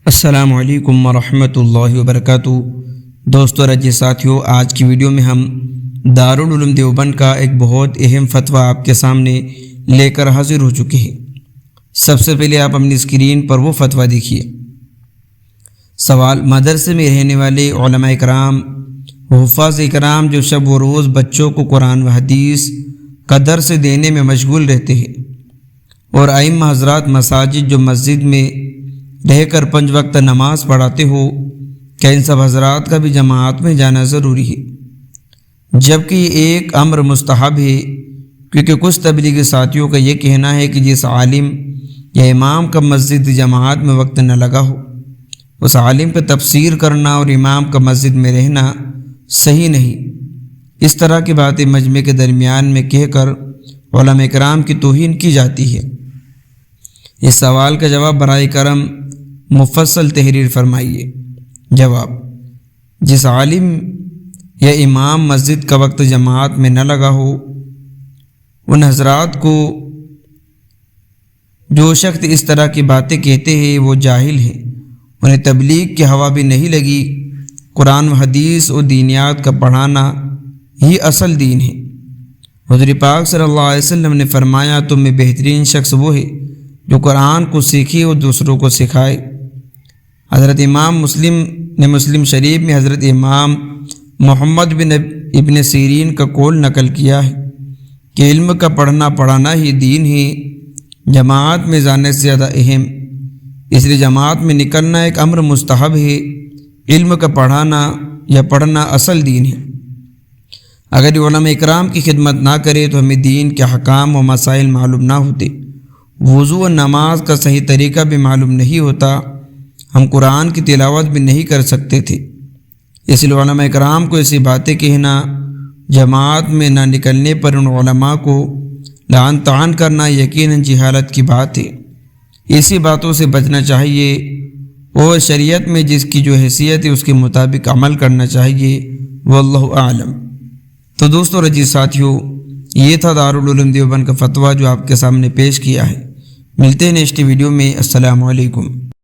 السلام علیکم ورحمۃ اللہ وبرکاتہ۔ دوستو رجی ساتھیو، آج کی ویڈیو میں ہم دارالعلوم دیوبند کا ایک بہت اہم فتویٰ آپ کے سامنے لے کر حاضر ہو چکے ہیں۔ سب سے پہلے آپ اپنی اسکرین پر وہ فتویٰ دیکھیے۔ سوال: مدرسے میں رہنے والے علماء اکرام، حفاظ اکرام جو شب و روز بچوں کو قرآن و حدیث کا درس دینے میں مشغول رہتے ہیں، اور ائمہ حضرات مساجد جو مسجد میں رہ کر 5 وقت نماز پڑھاتے ہو، کیا ان سب حضرات کا بھی جماعت میں جانا ضروری ہے؟ جبکہ یہ ایک امر مستحب ہے، کیونکہ کچھ تبلیغی ساتھیوں کا یہ کہنا ہے کہ جس عالم یا امام کا مسجد جماعت میں وقت نہ لگا ہو، اس عالم کا تفسیر کرنا اور امام کا مسجد میں رہنا صحیح نہیں۔ اس طرح کی باتیں مجمع کے درمیان میں کہہ کر علماء کرام کی توہین کی جاتی ہے۔ اس سوال کا جواب برائے کرم مفصل تحریر فرمائیے۔ جواب: جس عالم یا امام مسجد کا وقت جماعت میں نہ لگا ہو، ان حضرات کو جو شخص اس طرح کی باتیں کہتے ہیں وہ جاہل ہیں، انہیں تبلیغ کی ہوا بھی نہیں لگی۔ قرآن و حدیث اور دینیات کا پڑھانا ہی اصل دین ہے۔ حضور پاک صلی اللہ علیہ وسلم نے فرمایا، تم میں بہترین شخص وہ ہے جو قرآن کو سیکھے اور دوسروں کو سکھائے۔ حضرت امام مسلم نے مسلم شریف میں حضرت امام محمد بن ابن سیرین کا قول نقل کیا ہے کہ علم کا پڑھنا پڑھانا ہی دین ہے، جماعت میں جانے سے زیادہ اہم۔ اس لیے جماعت میں نکلنا ایک امر مستحب ہے، علم کا پڑھانا یا پڑھنا اصل دین ہے۔ اگر یہ علماء اکرام کی خدمت نہ کرے تو ہمیں دین کے حکام و مسائل معلوم نہ ہوتے، وضو و نماز کا صحیح طریقہ بھی معلوم نہیں ہوتا، ہم قرآن کی تلاوت بھی نہیں کر سکتے تھے۔ اس لیے علماء کرام کو ایسی باتیں کہنا، جماعت میں نہ نکلنے پر ان علماء کو لعن طعن کرنا یقیناً جہالت کی بات ہے۔ ایسی باتوں سے بچنا چاہیے اور شریعت میں جس کی جو حیثیت ہے اس کے مطابق عمل کرنا چاہیے۔ واللہ اعلم۔ تو دوستو رجی ساتھیو، یہ تھا دارالعلوم دیوبند کا فتویٰ جو آپ کے سامنے پیش کیا ہے۔ ملتے ہیں نیکسٹ ویڈیو میں۔ السلام علیکم۔